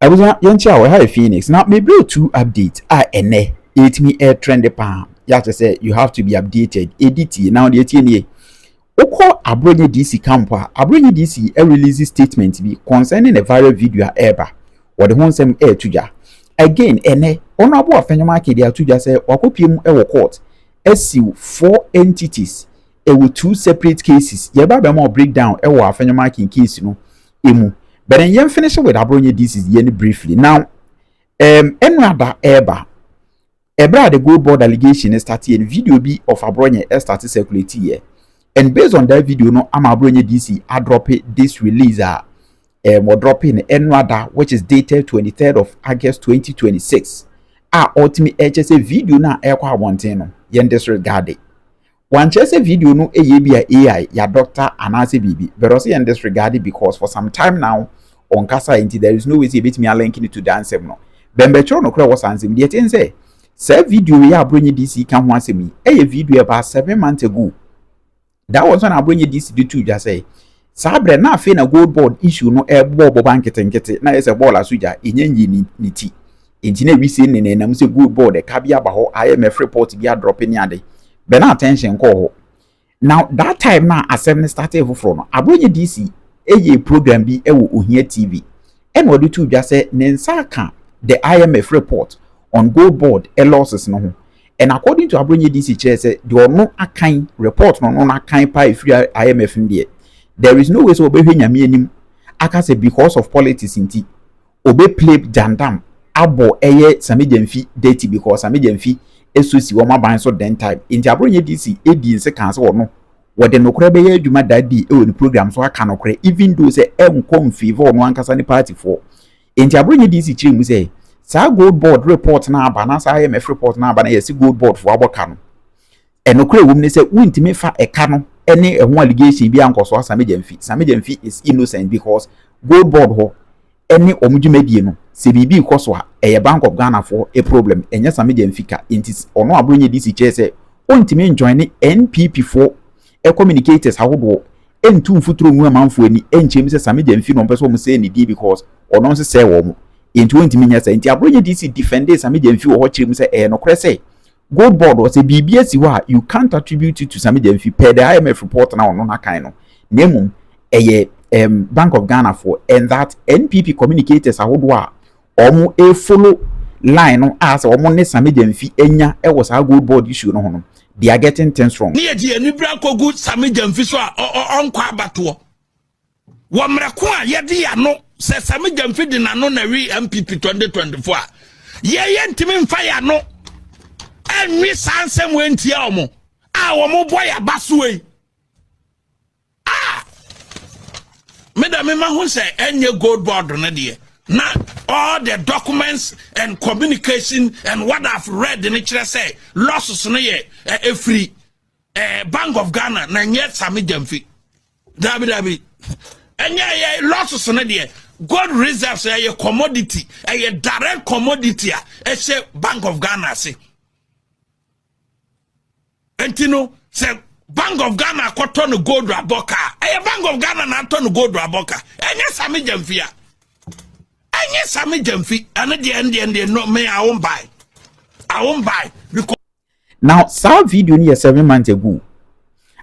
I was yanchi our high Phoenix. Now maybe two update. Ene it me a trend palm. You to say you have to be updated. Edit now the 18 Oko Abronye DC camper. Abronye DC a release statement be concerning a viral video ever. What the one sem air to ya. Again, ene honorable Afenyo market there to just say wakopim ewo court. SU 4 entities. With 2 separate cases. Yeba be more breakdown ewo Afenyo market case no. Emu. But then you finish with Abronye this yen briefly. Now, enrada eba. Ebra the gold board allegation started a video be of Abronye started circulating here. And based on that video, no, I'm Abronye DC. I drop it this release. We're dropping enrada, which is dated 23rd of August 2026. Ultimate HSA video na ekwa wanteno. Yen disregard it. One chese video no AI ya doctor anase bibi. But also yen disregard it because for some time now on kasa inti there is no way to beat me a linking it to dance no. Bembetro no kra was ansem. Yet in say video ya Abronye DC can once me. A video about 7 months ago. That was when Abronye DC do too just say. Sabre na fe na gold board issue no ball banket na is a ball asuja inyenyi ni ti. Intine we say ne na say gold board e ka bia ba ho IMF report bia drop ni ade. Be na attention call. Now that time na Assembly started for no. Abronye DC a program bi e wo Ohia TV. And what do just say nensaka the IMF report on gold board losses no. And according to Abronye DC chair say there no akan report no akan pa free IMF in there is no way so obey nyame anim aka say because of politics inti obey play jandam abo eye Sammy Gyamfi dirty because Sammy Gyamfi esusi wo maban so den time inti Abronye DC edi nse kan se wo no wo de nokore be ye adwuma dadi e woni program so aka nokore even though say come favor no ankasa ni party for inti Abronye DC chiri mu say sa gold board report na aba na sa IMF report na aba na yesi gold board for aboka no enokore wo ne say wuntimi fa eka no any one allegation be ankoso Sammy Gyamfi is innocent because gold board ho any omudwumadie no se bibi koso a Bank of Ghana for a problem enya Sammy Gyamfi ka intis ono Abronye DC chair say ontimi join NPP for a communicators hawodo entu mfuturo nwu amanfo ani enchem se Sammy Gyamfi no person mo say ni di because ono se say wo mo into ontimi nya say inti Abronye DC defend Sammy Gyamfi wo ho chirem say no kre say gold board was a BBS you can't attribute it to Sammy Gyamfi per the IMF report now on kind of name Bank of Ghana for and that NPP communicators are what omo a follow line on as omo ne Sammy Gyamfi enya e was a gold board issue no they are getting things wrong. Near the new Branco good Sammy Gyamfi so on Kwabato. Wamrakwa yedi no says Sammy Gyamfi din no na MPP 2024. Ye ntimi fire no. And we sansem went here omo. Omo boy abasuwe. Madam who say any gold board na there. Now all the documents and communication and what I've read in it say losses na ye free Bank of Ghana na yet Sammy Gyamfi. Dabi. And yeah losses na there. Gold reserves a commodity, a direct commodity. Say Bank of Ghana say. Entino say Bank of Ghana ko turn gold raboka. Bank of Ghana na turn gold raboka. Enye Sammy Gyamfi a. Enye Sammy Gyamfi. And the end no me I won't buy. I won't buy because now some video near 7 months ago.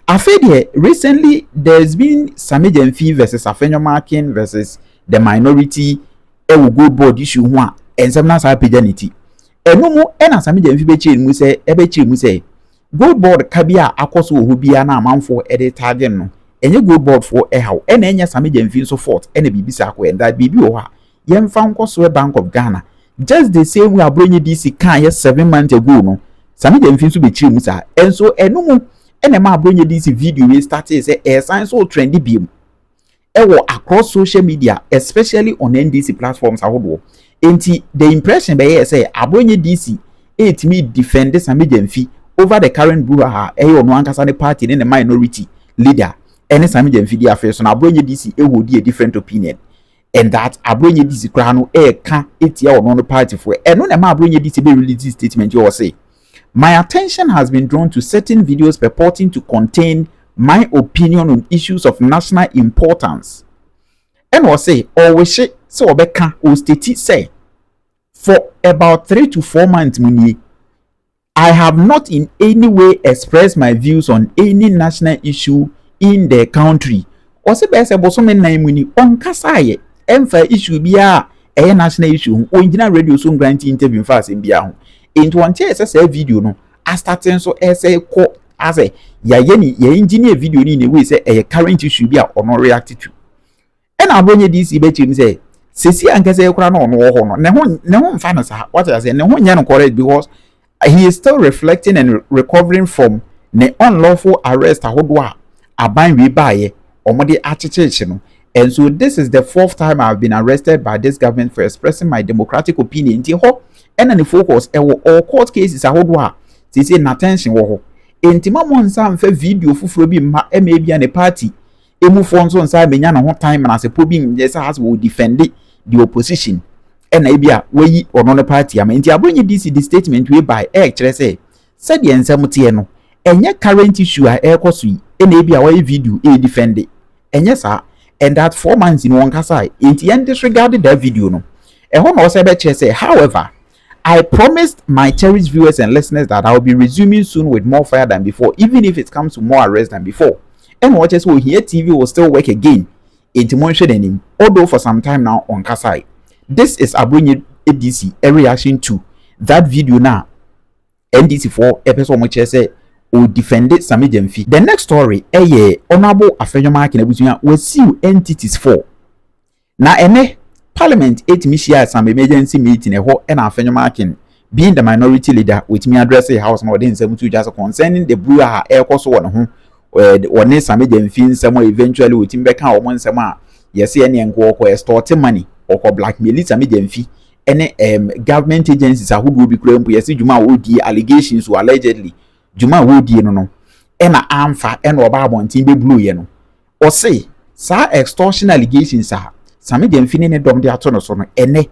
I feel here recently there's been Sammy Gyamfi versus Afenyo Markin versus the minority gold board issue one and some na sa paganity. Eno mo na Sammy Gyamfi be chiri mu say gold board kabia akoso wo bia na amanfo ede target no enye gold board for how ena enya Sammy Gyamfi so fort ena bibisa akọ and that bibi o ha yemfa nkoso Bank of Ghana just the same way Abronye DC kan ye 7 months ago no Sammy Gyamfi so be chiri mu sa enso eno mu ena ma Abronye DC video we started say sign so trendy biem ewo across social media especially on NDC platforms ahodo enti the impression be say Abronye DC me defend Sammy Gyamfi over the current brouhaha no ankasa ne party ne minority leader any Sammy Gyamfi dia face na Abronye DC hold a different opinion and that Abronye DC kra no ka etia no party for no na ma Abronye DC be release statement you say my attention has been drawn to certain videos purporting to contain my opinion on issues of national importance And was say, or we say, so Obeka, or state say, for about 3 to 4 months, Muni, I have not in any way expressed my views on any national issue in the country. Or say, best about so many Muni, on Kasaye, emfa issue be a national issue, or in radio soon granting interview fast in Biaho. Into one chase as a video, no, I started so as a quote, as a ya engineer video in a way say a current issue be a or not reacted to. And Abronye this ibeti say, Sisi ankese kura no ho no. Ne ho mfa no sa. What I say, ne ho nya no correct because he is still reflecting and recovering from ne unlawful arrest ahodo a aban we baye omode achecheche no. And so this is the 4th time I have been arrested by this government for expressing my democratic opinion. Nti ho and the focus e wo all court cases ahodo a sisi na attention wo ho. Enti mamonsa mfa video fufuro bi ma e ma bia ne party emu fonso nsa menya na ho time na se pobin yes has will defend the opposition and ebia we ono no party am nti Abronye DC the statement we by kire say said the ensem tie no enye current issue a ekoso yi na ebia we video defend enye sa and that 4 months in one kasa nti en disregarded that video no e ho no say be kire say however I promised my cherished viewers and listeners that I will be resuming soon with more fire than before, even if it comes to more arrest than before. And watchers will hear TV will still work again. Intimation although for some time now on Kasai. This is Abronye DC a reaction to that video now. NDC4 episode which say will defend it Sammy Gyamfi. The next story, Honorable Afenyo Markin will see entities for. Now Parliament 8 share some emergency meeting and Afenyo Markin being the minority leader with me addressing House more than 72 just concerning the Brewer air course one one Sammy Gyamfi some eventually with him back how one summer yes any and go extorting money or blackmail Sammy Gyamfi any government agencies who will be claimed yes Juma would the allegations who allegedly Juma would no ena amfa ena obabon tin be blue ye no or say sa extortion allegations are Sammy Gyamfi ne dom de ato no so no ene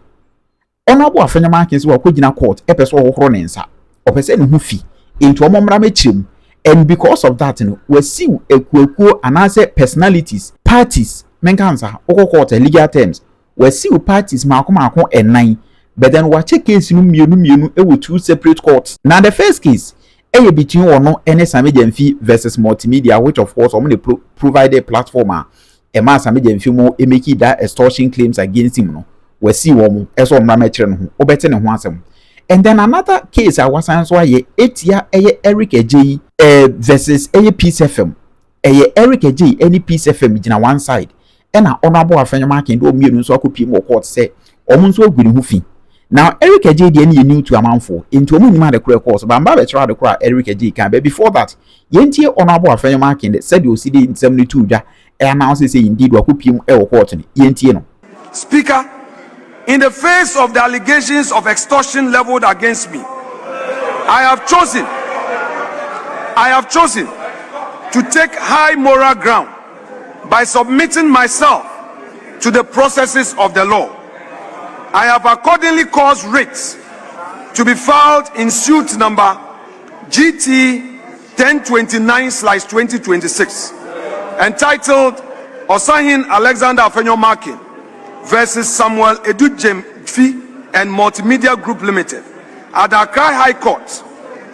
Honorable Afenyo Markin so akogina court epeso ohoro ne nsa opese ne hu fi into omomra mechim. And because of that, we see ekuekuo anase personalities, parties, menkansa, oko court legal terms. We see parties mako and but then we check case mienu with 2 separate courts. Now the first case, between ono ene Sammy Gyamfi versus Multimedia, which of course omone provided platform ma Sammy Gyamfi mo make that extortion claims against him no. We see womo eso omra mechire no ho, obete ne ho asem. And then another case I was answer ye etia Eric Ej versus Peace FM. Eric Ej any Peace FM gina one side. And Honorable Afenyo Markin do mienu so akopie mo court say omo nso agwiri hu fi. Now Eric Ej dey any new to amount for into omo nima the course but mba be try the cry Eric Ej can but before that yentie Honorable Afenyo Markin said you see the 72 dwa announce say indeed wakopie mo court ni yentie no. Speaker, in the face of the allegations of extortion leveled against me, I have chosen to take high moral ground by submitting myself to the processes of the law. I have accordingly caused writs to be filed in suit number GT 1029/2026 entitled Osahin Alexander Afenyo Markin versus Samuel Edu Gyamfi and Multimedia Group Limited at the Accra High Court,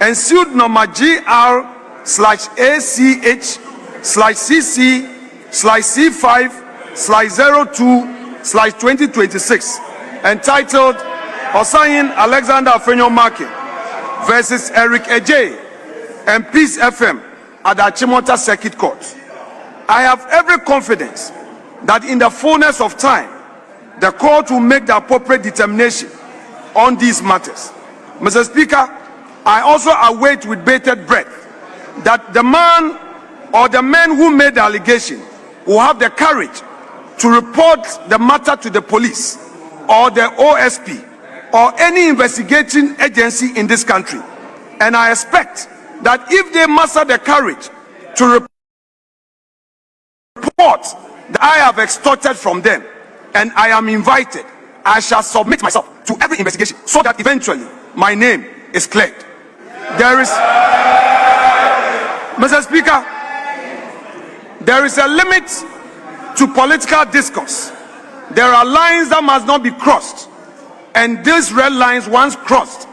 and suit number GR/AC/CC/C5/02/2026 entitled Osahin Alexander Afenyo Markin versus Eric Ej and Peace FM at the Achimota Circuit Court. I have every confidence that in the fullness of time, the court will make the appropriate determination on these matters. Mr. Speaker, I also await with bated breath that the man or the men who made the allegation will have the courage to report the matter to the police or the OSP or any investigating agency in this country. And I expect that if they muster the courage to report that I have extorted from them, and I am invited, I shall submit myself to every investigation so that eventually my name is cleared. Mr. Speaker, there is a limit to political discourse there are lines that must not be crossed, and these red lines, once crossed,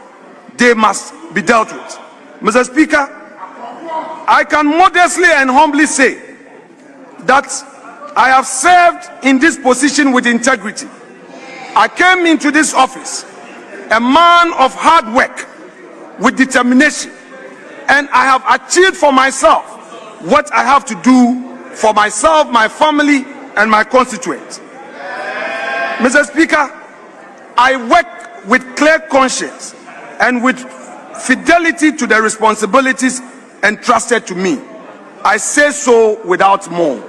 they must be dealt with. Mr. Speaker, I can modestly and humbly say that I have served in this position with integrity. I came into this office a man of hard work with determination, and I have achieved for myself what I have to do for myself, my family, and my constituents. Mr. Speaker, I work with clear conscience and with fidelity to the responsibilities entrusted to me. I say so without more.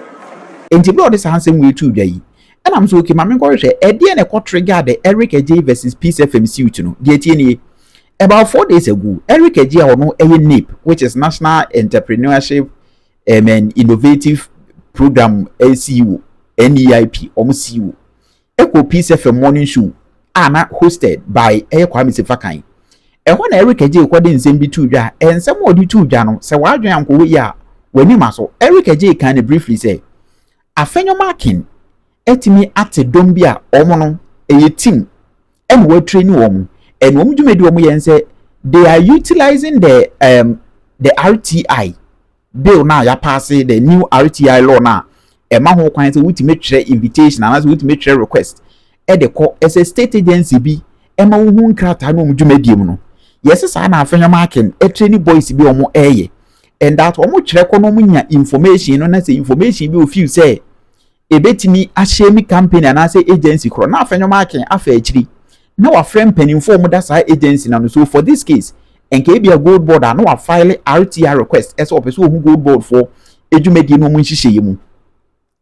Enti bro this handsome way to day. And I'm so okay, my go share e dey na ko trigger the Eric J versus Peace FM suit no. Dey tie ni about 4 days ago, Eric J ono NEIP, which is National Entrepreneurship and Innovative Program CEO, NEIP, CEO. Eko Peace FM morning show ana hosted by Kwame Sefakan. E ho na Eric J kwade nsem bi tu dwa, ensem odi tu dwa no, se wadwen anko we ya, wani maso. Eric J can briefly say, Afenyo Markin etimi ate dom bi a omo no eye team em we train omo and omo dwumedi omo yen say they are utilizing the RTI bill now ya pass the new RTI law na ema ho kwan say ultimate tire invitation and as ultimate tire request e de call as a state agency bi ema wo hu nkrata na omo dwumedi mu no yes sa na Afenyo Markin e train boys bi omo eye and that omo tire ko no nya information no na say information bi o feel say ebetimi ashemi campaign and as agency kro na Afenyo Markin afa akiri na wa friend peninfo mu da sa agency na no so for this case enke bia gold board na wa file RTI request as opeso hu gold board for edwumedi no mu nhihye mu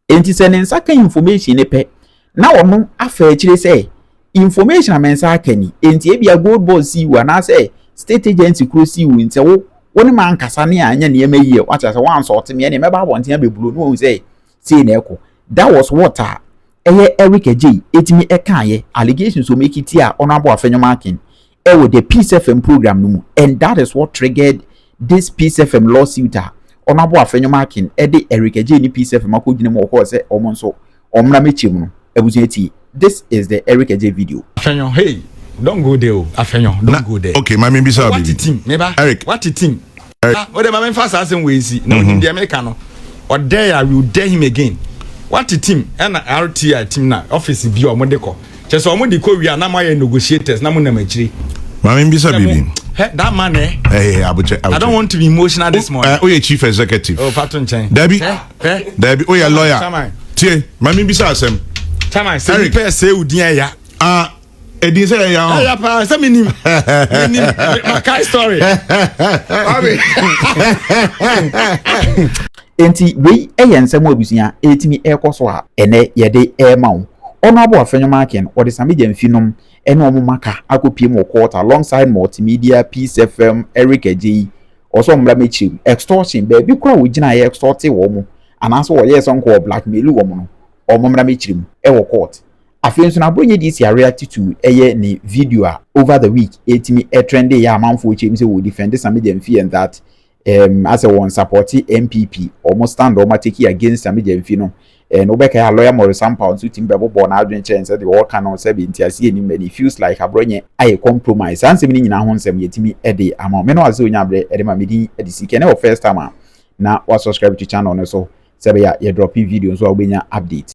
enti se ne nsa kan information ne pe na wo no afa akiri say information amensa akani enti bia gold board si wa na say state agency kro si wu nte wo woni man kasa ne anya ne emayi wa cha say wan sort me ne meba bonten abebulo no say see na eko. That was what Eric J. etimi ekaye allegations so make it here honorable Afenyo Markin with the Peace FM program no, and that is what triggered this Peace FM lawsuit honorable Afenyo Markin the Eric J ni Peace FM akogine mo ko say omonso omra mechim no ebusueti. This is the Eric J video. Afenyo, hey, don't go there. Afenyo, don't go there. Okay, my member what the team neighbor Eric, what the team what the man fast as we see no in the American or there I will dare him again. What the team and RTI team na office bi o mo de ko che so mo de ko wi na ma negotiators na mo na machiri my bisa bibi that man hey I don't want to be emotional this morning. Oye chief executive Patron Chen Debbie Oye lawyer tie my bisa asem Sammy say pe say udin ya edin say ya pa say minim my kind story Enti we ensem obusia etimi ekoso a ene yede emawo honorable Afenyo Markin or the Sammy Gyamfi nom ene omo maka akopie mo court alongside Multimedia, Peace FM, Eric J. Also mla mechi extortion be kura wo gina ye extorte wo mo anaso wo ye son ko blackmail wo mo no omo mla mechi mu e wo court afenso na Abronye this year react to eye ni video over the week etimi trend ya amanfo che mi se wo defend Sammy Gyamfi and that as a one supporting MPP almost stand or take against Sammy Gyamfi no and obeka lawyer more sample on suiting bebo born Adon chance the all can on 70 see any many feels like Abronye I compromise and semi nyina ho nsem yetimi e de ama me no azo nya bre e de ma medi e de sike na first time na wa subscribe to channel no so sebe ya drop video so obenya update